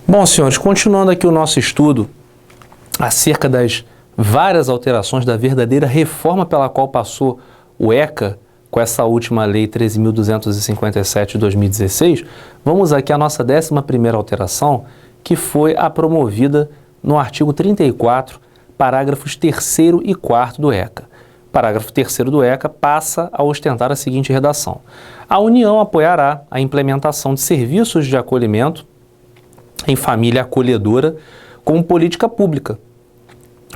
Bom, senhores, continuando aqui o nosso estudo acerca das várias alterações da verdadeira reforma pela qual passou o ECA com essa última lei 13.257 de 2016, vamos aqui à nossa 11ª alteração, que foi a promovida no artigo 34, parágrafos 3º e 4º do ECA. O parágrafo 3º do ECA passa a ostentar a seguinte redação: a União apoiará a implementação de serviços de acolhimento em família acolhedora como política pública,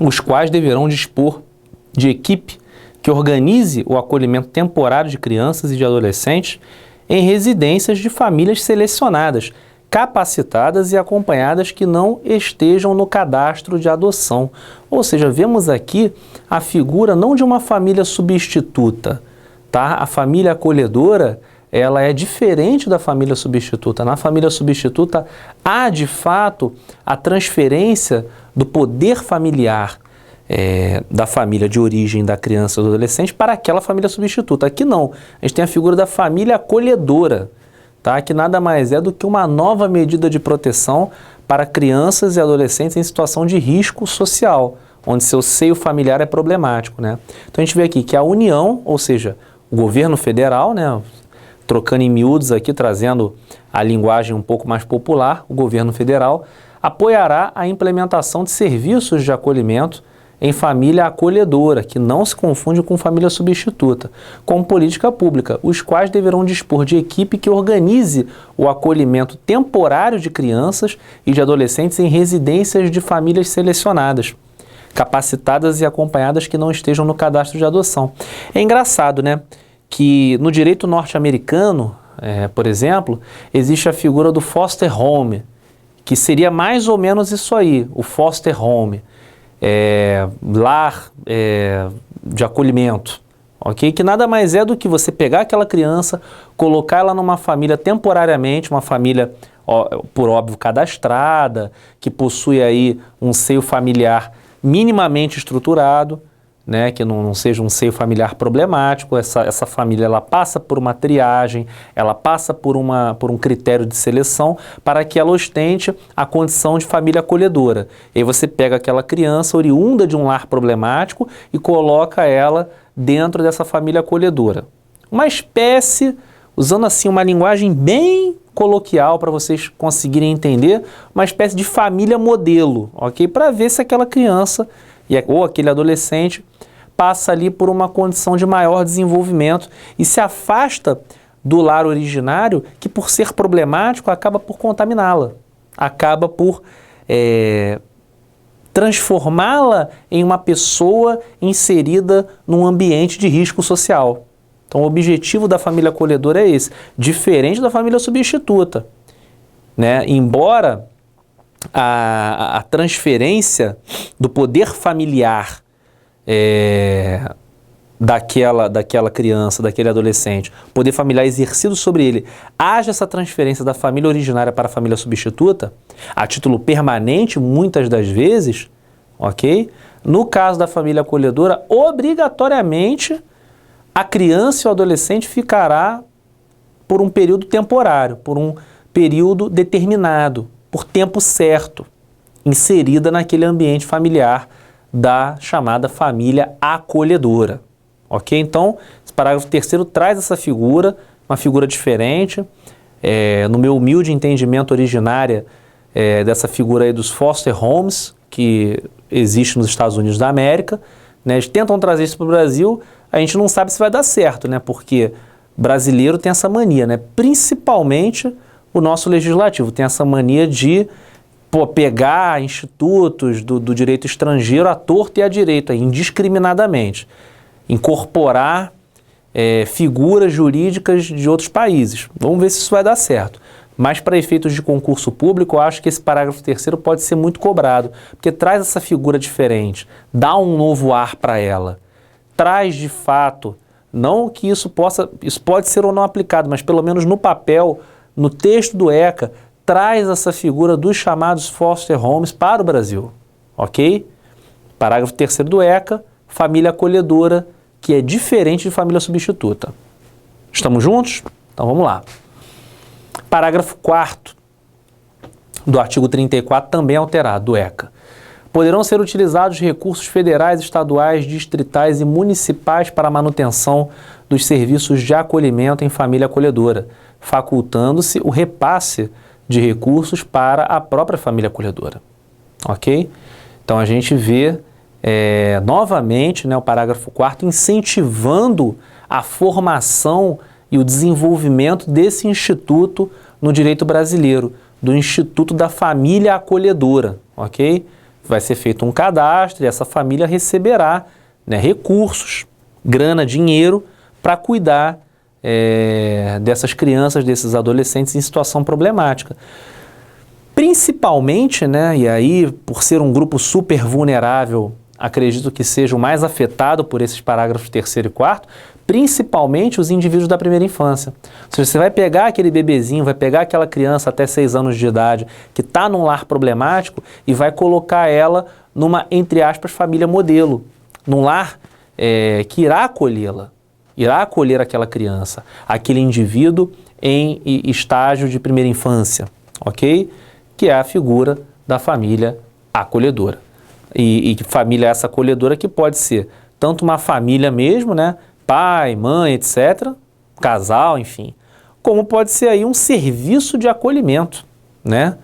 os quais deverão dispor de equipe que organize o acolhimento temporário de crianças e de adolescentes em residências de famílias selecionadas, capacitadas e acompanhadas que não estejam no cadastro de adoção. Ou seja, vemos aqui a figura não de uma família substituta, tá? A família acolhedora, ela é diferente da família substituta. Na família substituta, há de fato a transferência do poder familiar da família de origem da criança ou do adolescente para aquela família substituta. Aqui não, a gente tem a figura da família acolhedora, tá? Que nada mais é do que uma nova medida de proteção para crianças e adolescentes em situação de risco social, onde seu seio familiar é problemático, né? Então a gente vê aqui que a União, ou seja, o governo federal, né, trocando em miúdos aqui, trazendo a linguagem um pouco mais popular, o governo federal apoiará a implementação de serviços de acolhimento em família acolhedora, que não se confunde com família substituta, como política pública, os quais deverão dispor de equipe que organize o acolhimento temporário de crianças e de adolescentes em residências de famílias selecionadas, capacitadas e acompanhadas que não estejam no cadastro de adoção. É engraçado, né, que no direito norte-americano, por exemplo, existe a figura do foster home, que seria mais ou menos isso aí, o foster home, lar de acolhimento, ok? Que nada mais é do que você pegar aquela criança, colocar ela numa família temporariamente, uma família, por óbvio, cadastrada, que possui aí um seio familiar minimamente estruturado, né, que não seja um seio familiar problemático. Essa família, ela passa por uma triagem, ela passa por um critério de seleção para que ela ostente a condição de família acolhedora. E aí você pega aquela criança oriunda de um lar problemático e coloca ela dentro dessa família acolhedora. Uma espécie, usando assim uma linguagem bem coloquial para vocês conseguirem entender, uma espécie de família modelo, ok? Para ver se aquela criança ou aquele adolescente passa ali por uma condição de maior desenvolvimento e se afasta do lar originário, que por ser problemático acaba por contaminá-la, acaba por transformá-la em uma pessoa inserida num ambiente de risco social. Então o objetivo da família acolhedora é esse, diferente da família substituta, né? Embora a transferência do poder familiar daquela criança, daquele adolescente, poder familiar exercido sobre ele, haja essa transferência da família originária para a família substituta, a título permanente, muitas das vezes, ok? No caso da família acolhedora, obrigatoriamente, a criança e o adolescente ficará por um período temporário, por um período determinado, por tempo certo, inserida naquele ambiente familiar da chamada família acolhedora, ok? Então, esse parágrafo 3º traz essa figura, uma figura diferente, no meu humilde entendimento originária dessa figura aí dos foster homes, que existe nos Estados Unidos da América, né? Eles tentam trazer isso para o Brasil, a gente não sabe se vai dar certo, né? Porque brasileiro tem essa mania, né? Principalmente o nosso legislativo tem essa mania de pegar institutos do direito estrangeiro à torta e à direita, indiscriminadamente, incorporar figuras jurídicas de outros países. Vamos ver se isso vai dar certo. Mas para efeitos de concurso público, eu acho que esse parágrafo 3º pode ser muito cobrado, porque traz essa figura diferente, dá um novo ar para ela, traz de fato, não que isso pode ser ou não aplicado, mas pelo menos no papel, no texto do ECA, traz essa figura dos chamados foster homes para o Brasil, ok? Parágrafo 3º do ECA, família acolhedora, que é diferente de família substituta. Estamos juntos? Então vamos lá. Parágrafo 4º do artigo 34 também alterado, do ECA. Poderão ser utilizados recursos federais, estaduais, distritais e municipais para a manutenção dos serviços de acolhimento em família acolhedora, facultando-se o repasse de recursos para a própria família acolhedora. Ok? Então a gente vê novamente, né, o parágrafo 4º incentivando a formação e o desenvolvimento desse instituto no direito brasileiro, do Instituto da Família Acolhedora, ok? Vai ser feito um cadastro e essa família receberá, né, recursos, grana, dinheiro para cuidar dessas crianças, desses adolescentes em situação problemática. Principalmente, né, e aí por ser um grupo super vulnerável, acredito que seja o mais afetado por esses parágrafos 3º e 4º, principalmente os indivíduos da primeira infância. Ou seja, você vai pegar aquele bebezinho, vai pegar aquela criança até 6 anos de idade que está num lar problemático e vai colocar ela numa, entre aspas, família modelo, num lar que irá acolhê-la, irá acolher aquela criança, aquele indivíduo em estágio de primeira infância, ok? Que é a figura da família acolhedora. E família essa acolhedora que pode ser tanto uma família mesmo, né? Pai, mãe, etc., casal, enfim, como pode ser aí um serviço de acolhimento, né?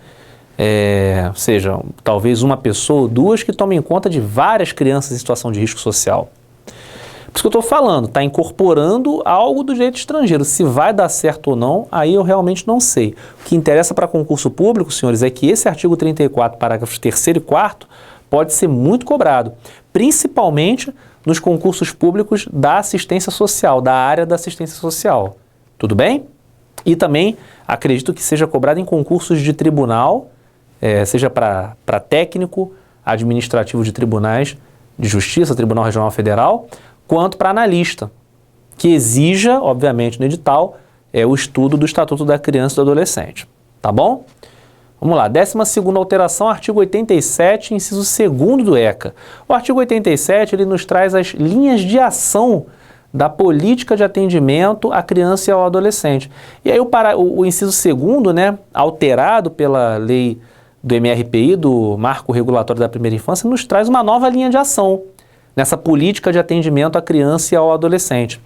Ou seja, talvez uma pessoa ou duas que tomem conta de várias crianças em situação de risco social. Por isso que eu estou falando, está incorporando algo do direito estrangeiro. Se vai dar certo ou não, aí eu realmente não sei. O que interessa para concurso público, senhores, é que esse artigo 34, parágrafos 3º e 4º, pode ser muito cobrado, principalmente nos concursos públicos da assistência social, da área da assistência social. Tudo bem? E também acredito que seja cobrado em concursos de tribunal, seja para técnico administrativo de tribunais de justiça, Tribunal Regional Federal, quanto para analista, que exija, obviamente, no edital, o estudo do Estatuto da Criança e do Adolescente. Tá bom? Vamos lá, 12ª alteração, artigo 87, inciso 2º do ECA. O artigo 87, ele nos traz as linhas de ação da política de atendimento à criança e ao adolescente. E aí o inciso 2º, né, alterado pela lei do MRPI, do Marco Regulatório da Primeira Infância, nos traz uma nova linha de ação nessa política de atendimento à criança e ao adolescente,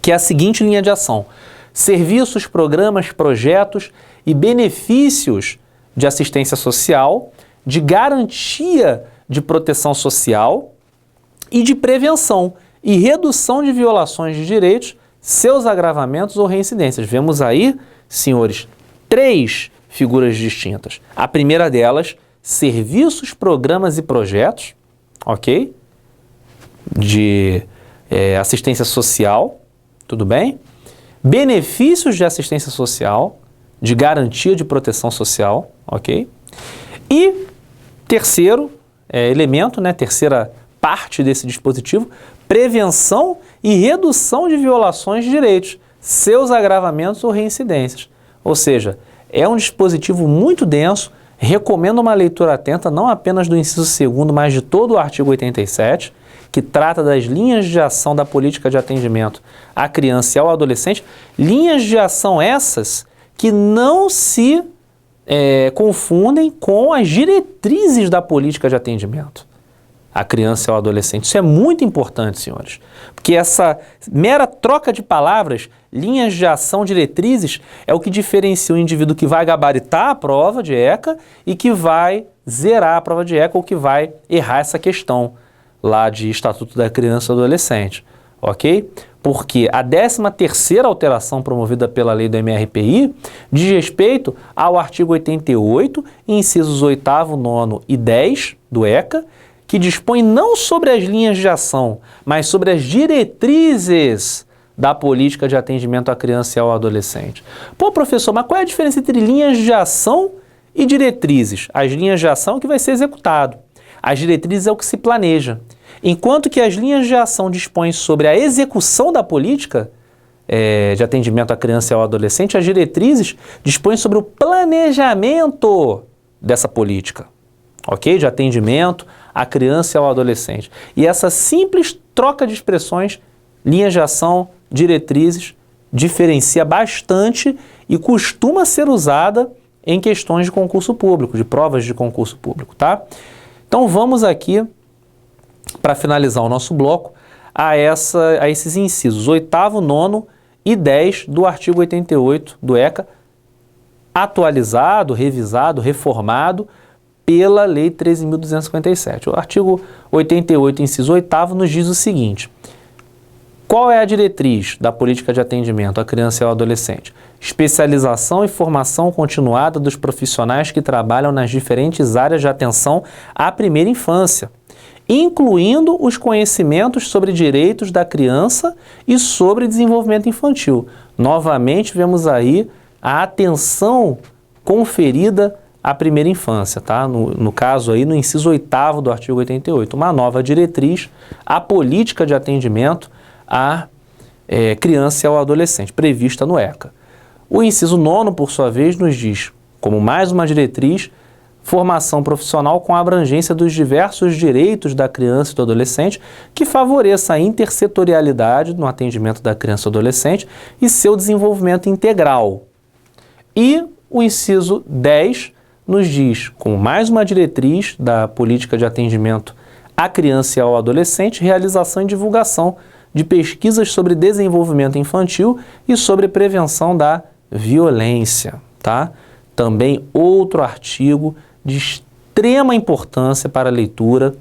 que é a seguinte linha de ação: serviços, programas, projetos e benefícios de assistência social, de garantia de proteção social e de prevenção e redução de violações de direitos, seus agravamentos ou reincidências. Vemos aí, senhores, 3 figuras distintas. A primeira delas, serviços, programas e projetos, ok? De assistência social, tudo bem? Benefícios de assistência social, de garantia de proteção social, ok? E terceiro elemento, né, terceira parte desse dispositivo, prevenção e redução de violações de direitos, seus agravamentos ou reincidências. Ou seja, é um dispositivo muito denso, recomendo uma leitura atenta, não apenas do inciso 2º, mas de todo o artigo 87, que trata das linhas de ação da política de atendimento à criança e ao adolescente, linhas de ação essas que não se confundem com as diretrizes da política de atendimento à criança e ao adolescente. Isso é muito importante, senhores, porque essa mera troca de palavras, linhas de ação, diretrizes, é o que diferencia o indivíduo que vai gabaritar a prova de ECA e que vai zerar a prova de ECA ou que vai errar essa questão lá de Estatuto da Criança e do Adolescente, ok? Porque a 13ª alteração promovida pela lei do MRPI diz respeito ao artigo 88, incisos 8º, 9º e 10 do ECA, que dispõe não sobre as linhas de ação, mas sobre as diretrizes da política de atendimento à criança e ao adolescente. Pô, professor, mas qual é a diferença entre linhas de ação e diretrizes? As linhas de ação é o que vai ser executado. As diretrizes é o que se planeja. Enquanto que as linhas de ação dispõem sobre a execução da política de atendimento à criança e ao adolescente, as diretrizes dispõem sobre o planejamento dessa política, ok? De atendimento à criança e ao adolescente. E essa simples troca de expressões, linhas de ação, diretrizes, diferencia bastante e costuma ser usada em questões de concurso público, de provas de concurso público, tá? Então vamos aqui, para finalizar o nosso bloco, a esses incisos 8º, 9º e 10 do artigo 88 do ECA, atualizado, revisado, reformado pela Lei 13.257. O artigo 88, inciso 8º, nos diz o seguinte: qual é a diretriz da política de atendimento à criança e ao adolescente? Especialização e formação continuada dos profissionais que trabalham nas diferentes áreas de atenção à primeira infância, incluindo os conhecimentos sobre direitos da criança e sobre desenvolvimento infantil. Novamente, vemos aí a atenção conferida à primeira infância, tá? No caso aí, no inciso 8º do artigo 88, uma nova diretriz, a política de atendimento à criança e ao adolescente, prevista no ECA. O inciso 9º, por sua vez, nos diz, como mais uma diretriz, formação profissional com a abrangência dos diversos direitos da criança e do adolescente, que favoreça a intersetorialidade no atendimento da criança e do adolescente e seu desenvolvimento integral. E o inciso 10 nos diz, como mais uma diretriz da política de atendimento à criança e ao adolescente, realização e divulgação de pesquisas sobre desenvolvimento infantil e sobre prevenção da violência, tá? Também outro artigo de extrema importância para a leitura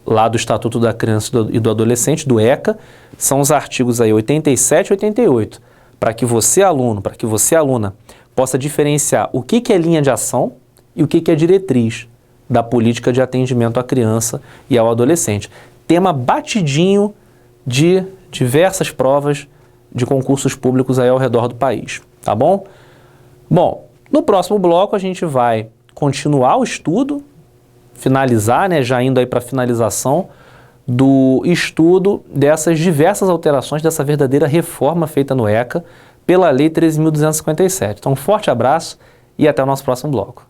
lá do Estatuto da Criança e do Adolescente, do ECA, são os artigos aí 87 e 88, para que você, aluno, para que você, aluna, possa diferenciar o que é linha de ação e o que é diretriz da política de atendimento à criança e ao adolescente. Tema batidinho de diversas provas de concursos públicos aí ao redor do país, tá bom? Bom, no próximo bloco a gente vai continuar o estudo, finalizar, né, já indo aí para a finalização do estudo dessas diversas alterações, dessa verdadeira reforma feita no ECA pela Lei 13.257. Então, um forte abraço e até o nosso próximo bloco.